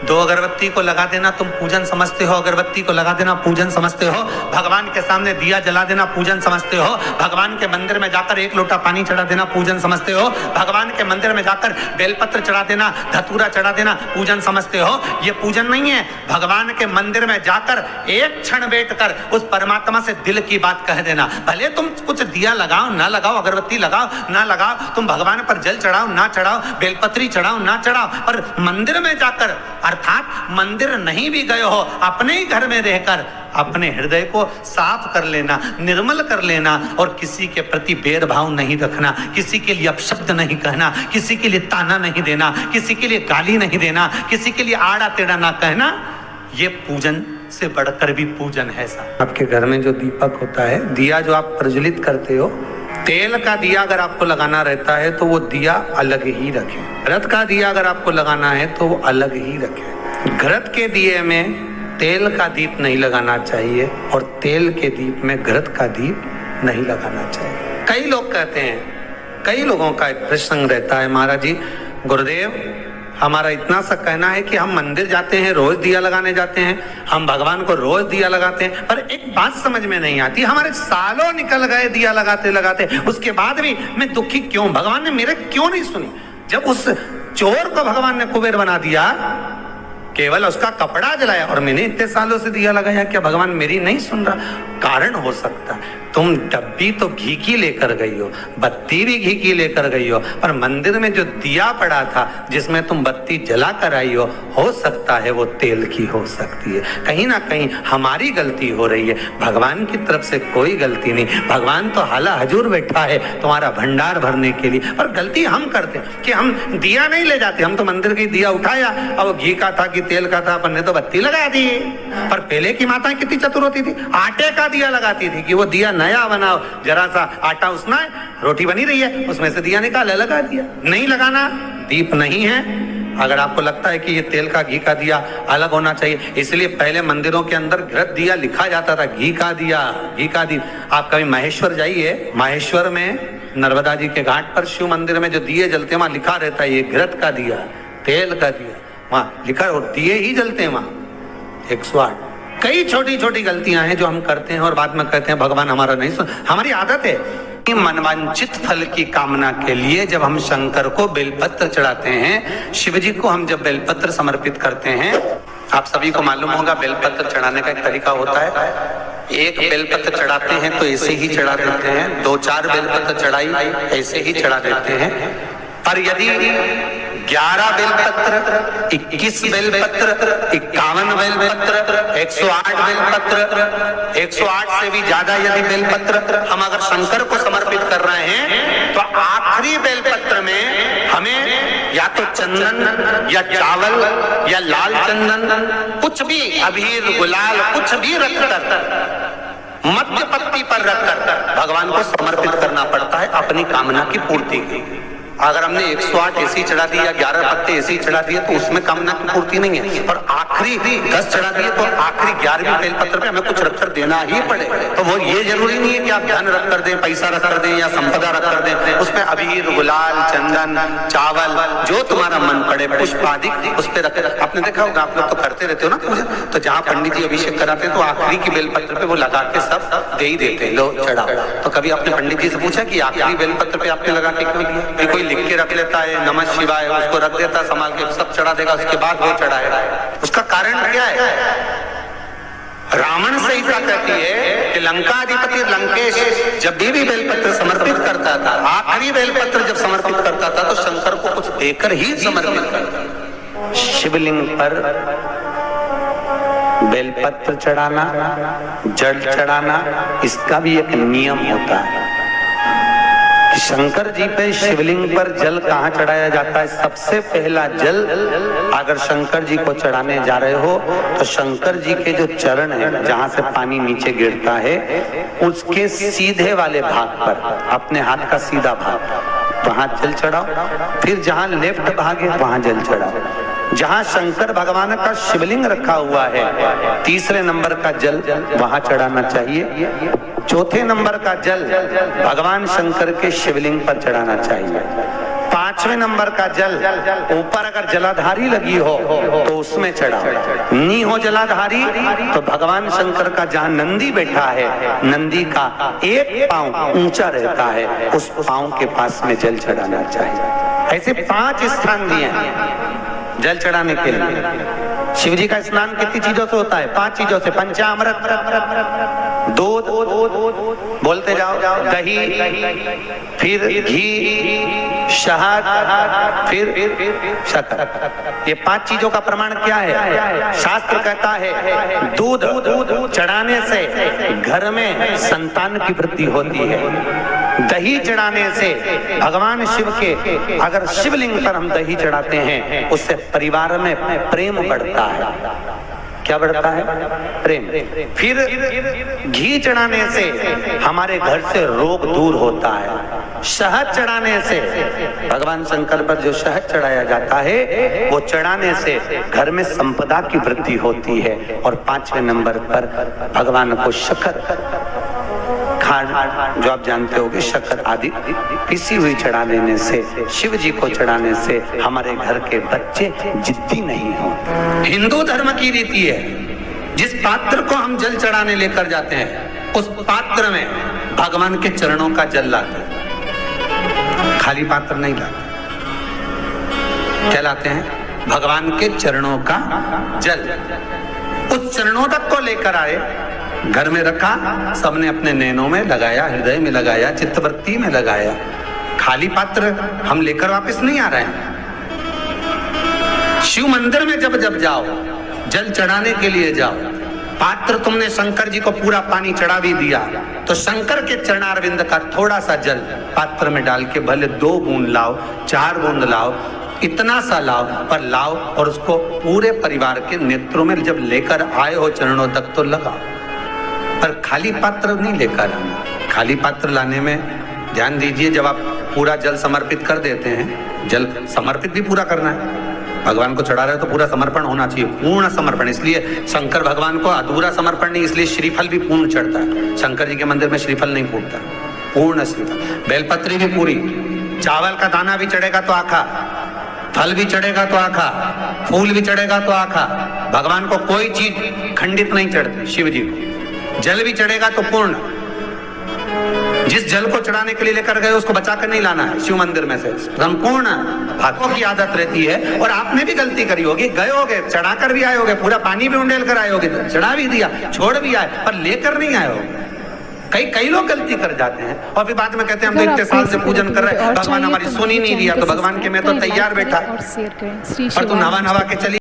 दो अगरबत्ती को लगा देना तुम पूजन समझते हो, अगरबत्ती को लगा देना पूजन समझते हो, भगवान के सामने दिया जला देना पूजन समझते हो, भगवान के मंदिर में जाकर एक लोटा पानी चढ़ा देना पूजन समझते हो, भगवान के मंदिर में जाकर बेलपत्र चढ़ा देना, धतूरा चढ़ा देना पूजन समझते हो। ये पूजन नहीं है। भगवान के मंदिर में जाकर एक क्षण बैठकर उस परमात्मा से दिल की बात कह देना। भले तुम कुछ दिया लगाओ ना लगाओ, अगरबत्ती लगाओ ना लगाओ, तुम भगवान पर जल चढ़ाओ ना चढ़ाओ, बेलपत्री चढ़ाओ ना चढ़ाओ, पर मंदिर में जाकर, अर्थात मंदिर नहीं भी गए हो, अपने ही घर में रहकर अपने हृदय को साफ कर लेना, निर्मल कर लेना, और किसी के प्रति भेदभाव नहीं रखना, किसी के लिए अपशब्द नहीं कहना, किसी के लिए ताना नहीं देना, किसी के लिए गाली नहीं देना, किसी के लिए आड़ा टेढ़ा ना कहना। ये पूजन से बढ़कर भी पूजन है साहब। आपके घर में जो दीपक होता है, दिया जो आप प्रज्वलित करते हो, तेल का दिया अगर आपको लगाना रहता है तो वो दिया अलग ही रखें। घृत का दिया अगर आपको लगाना है तो वो अलग ही रखें। घृत के दिए में तेल का दीप नहीं लगाना चाहिए और तेल के दीप में घृत का दीप नहीं लगाना चाहिए। कई लोग कहते हैं, कई लोगों का एक प्रश्न रहता है, महाराज जी गुरुदेव हमारा इतना सा कहना है कि हम मंदिर जाते हैं, रोज दिया लगाने जाते हैं, हम भगवान को रोज दिया लगाते हैं, पर एक बात समझ में नहीं आती, हमारे सालों निकल गए दिया लगाते लगाते, उसके बाद भी मैं दुखी क्यों, भगवान ने मेरे क्यों नहीं सुनी। जब उस चोर को भगवान ने कुबेर बना दिया, केवल उसका कपड़ा जलाया, और मैंने इतने सालों से दिया लगाया, क्या भगवान मेरी नहीं सुन रहा? कारण हो सकता है तुम डब्बी तो घी की लेकर गई हो, बत्ती भी घी की लेकर गई हो, पर मंदिर में जो दिया पड़ा था जिसमें तुम बत्ती जला कर आई हो सकता है वो तेल की हो सकती है। कहीं ना कहीं हमारी गलती हो रही है, भगवान की तरफ से कोई गलती नहीं। भगवान तो हाला हजूर बैठा है तुम्हारा भंडार भरने के लिए, पर गलती हम करते कि हम दिया नहीं ले जाते। हम तो मंदिर की दिया उठाया और वो घी का था कि तेल का था, अपन ने तो बत्ती लगा दी। पर पहले की माताएं कितनी चतुर होती थी, आटे का दिया लगाती थी कि वो दिया नया बनाओ, जरा सा आटा उसना है, रोटी बनी रही है, उसमें से दिया निकाला लगा दिया। नहीं लगाना, दीप नहीं है। अगर आपको लगता है कि ये तेल का घी का दिया अलग होना चाहिए, इसलिए पहले मंदिरों के अंदर घृत दिया लिखा जाता था, घी का दिया, घी का दिया। आप कभी महेश्वर जाइए, महेश्वर में नर्मदा जी के घाट पर शिव मंदिर में जो दिए जलते हैं वहां लिखा रहता है ये घृत का दिया, तेल का दिया, वहां लिखा है, और दिए ही जलते हैं वहां 108। कई छोटी छोटी गलतियां हैं जो हम करते हैं और बाद में कहते हैं भगवान हमारा नहीं सुन। हमारी आदत है मनवांचित फल की कामना के लिए जब हम शंकर को बेलपत्र चढ़ाते हैं, शिव जी को हम जब बेलपत्र समर्पित करते हैं, आप सभी को मालूम होगा बेलपत्र चढ़ाने का एक तरीका होता है। एक बेलपत्र चढ़ाते हैं तो ऐसे ही चढ़ा देते हैं, 2-4 बेलपत्र चढ़ाई ऐसे ही चढ़ा देते हैं। पर यदि 11 बेलपत्र, 21 बेलपत्र, 51 बेलपत्र, 108 बेलपत्र, 108 से भी ज्यादा यदि बेलपत्र हम अगर शंकर को समर्पित कर रहे हैं तो आखिरी बेलपत्र में हमें या तो चंदन या चावल या लाल चंदन, कुछ भी अबीर गुलाल कुछ भी रखकर मध्य पत्ती पर रखकर भगवान को समर्पित करना पड़ता है अपनी कामना की पूर्ति की। अगर हमने 108 ऐसी चढ़ा दी या 11 पत्ते ऐसी चढ़ा दिए तो उसमें कामना की पूर्ति नहीं है, और आखिरी 10 चढ़ा दिए तो आखिरी 11वीं बेलपत्र पे हमें कुछ रखकर देना ही पड़ेगा। तो वो ये जरूरी नहीं है कि आप धन रख कर दें, पैसा रख कर दें या संपदा रख कर दें, उसमें अबीर गुलाल चंदन चावल जो तुम्हारा मन पड़े पुष्प आदि उस पर रखे। आपने देखा होगा, आप लोग तो करते रहते हो ना पूजा, तो जहाँ पंडित जी अभिषेक कराते हैं तो आखिरी की बेलपत्र पे वो लगा के सब दे ही देते हैं, लो चढ़ाओ। तो कभी आपने पंडित जी से पूछा कि आखिरी बेलपत्र पे आपने लगा के क्यों दिया? कोई लिख के रख लेता है नमः शिवाय, उसको रख देता संभाल के, सब चढ़ा देगा, उसके बाद वो चढ़ाएगा। उसका कारण क्या है? रावण संहिता कहती है कि लंकाधिपति लंकेश जब भी बेलपत्र समर्पित करता था, आखिरी बेलपत्र जब समर्पित करता था तो शंकर को कुछ देकर ही समर्पित करता। शिवलिंग पर बेलपत्र चढ़ाना, जल चढ़ाना, इसका भी एक नियम होता है। शंकर जी पे शिवलिंग पर जल कहाँ चढ़ाया जाता है? सबसे पहला जल अगर शंकर जी को चढ़ाने जा रहे हो तो शंकर जी के जो चरण है जहाँ से पानी नीचे गिरता है उसके सीधे वाले भाग पर, अपने हाथ का सीधा भाग, वहां जल चढ़ाओ। फिर जहाँ लेफ्ट भाग है वहां जल चढ़ाओ। जहां शंकर भगवान का शिवलिंग रखा हुआ है तीसरे नंबर का जल वहां चढ़ाना चाहिए। चौथे नंबर का जल भगवान शंकर के शिवलिंग पर चढ़ाना चाहिए। 5वें नंबर का जल ऊपर अगर जलाधारी लगी हो तो उसमें चढ़ाओ। नी हो जलाधारी तो भगवान शंकर का जहां नंदी बैठा है, नंदी का एक पांव ऊंचा रहता है, उस पांव के पास में जल चढ़ाना चाहिए। ऐसे 5 स्थान दिए हैं जल चढ़ाने के लिए। शिव जी का स्नान कितनी चीजों से होता है? 5 चीजों से। पंचामृत, दूध, बोलते जाओ, दही, फिर घी, शहद, फिर शक्कर। ये 5 चीजों का प्रमाण क्या है? शास्त्र कहता है दूध चढ़ाने से घर में संतान की वृद्धि होती है। दही चढ़ाने से भगवान शिव के, अगर शिवलिंग पर हम दही चढ़ाते हैं, उससे परिवार में प्रेम बढ़ता है। क्या बढ़ता है? प्रेम। फिर घी चढ़ाने से हमारे घर से रोग दूर होता है। शहद चढ़ाने से, भगवान शंकर पर जो शहद चढ़ाया जाता है, वो चढ़ाने से घर में संपदा की वृद्धि होती है। और 5वें नंबर पर भगवान को शक्कर, खांड जो आप जानते होंगे, शक्कर आदि पिसी हुई चढ़ा देने से, शिव जी को चढ़ाने से हमारे घर के बच्चे जिद्दी नहीं होते। हिंदू धर्म की रीति है, जिस पात्र को हम जल चढ़ाने लेकर जाते हैं, उस पात्र में भगवान के चरणों का जल लाते हैं, खाली पात्र नहीं लाते। क्या लाते हैं? भगवान के चरणों का जल। उस चरणों तक को लेकर आए, घर में रखा, सबने अपने नैनों में लगाया, हृदय में लगाया, चित्तवृत्ति में लगाया। खाली पात्र हम लेकर वापस नहीं आ रहे हैं। शिव मंदिर में जब जब जाओ, जल चढ़ाने के लिए जाओ, पात्र तुमने शंकर जी को पूरा पानी चढ़ा भी दिया, तो शंकर के चरणारविंद का थोड़ा सा जल पात्र में डाल के, भले 2 बूंद लाओ, 4 बूंद लाओ, इतना सा लाओ, पर लाओ और उसको पूरे परिवार के नेत्रों में जब लेकर आए हो चरणों तक तो लगाओ। पर खाली पात्र नहीं लेकर आना। खाली पात्र लाने में ध्यान दीजिए, जब आप पूरा जल समर्पित कर देते हैं, जल समर्पित भी पूरा करना है। भगवान को चढ़ा रहे हो तो पूरा समर्पण होना चाहिए, पूर्ण समर्पण। इसलिए शंकर भगवान को अधूरा समर्पण नहीं, इसलिए श्रीफल भी पूर्ण चढ़ता है। शंकर जी के मंदिर में श्रीफल नहीं फूटता, पूर्ण श्रीफल। बेलपत्री भी पूरी, चावल का दाना भी चढ़ेगा तो आखा, फल भी चढ़ेगा तो आखा, फूल भी चढ़ेगा तो आखा। भगवान को कोई चीज खंडित नहीं चढ़ती, शिव जी को। जल भी चढ़ेगा तो पूर्ण। जिस जल को चढ़ाने के लिए लेकर गए उसको बचा कर नहीं लाना है शिव मंदिर में से, संपूर्ण। भक्तों की आदत रहती है, और आपने भी गलती करी होगी, गए होगे, चढ़ाकर भी आए होगे, पूरा पानी भी उंडेल कर आए होगे, चढ़ा भी दिया, छोड़ भी आए, पर लेकर नहीं आए होगे। कई लोग गलती कर जाते हैं और फिर बाद में कहते हैं हम तो इतने साल से पूजन कर रहे हैं, भगवान हमारी सुन ही नहीं दिया। तो भगवान के मैं तो तैयार बैठा, और तू नवा के चली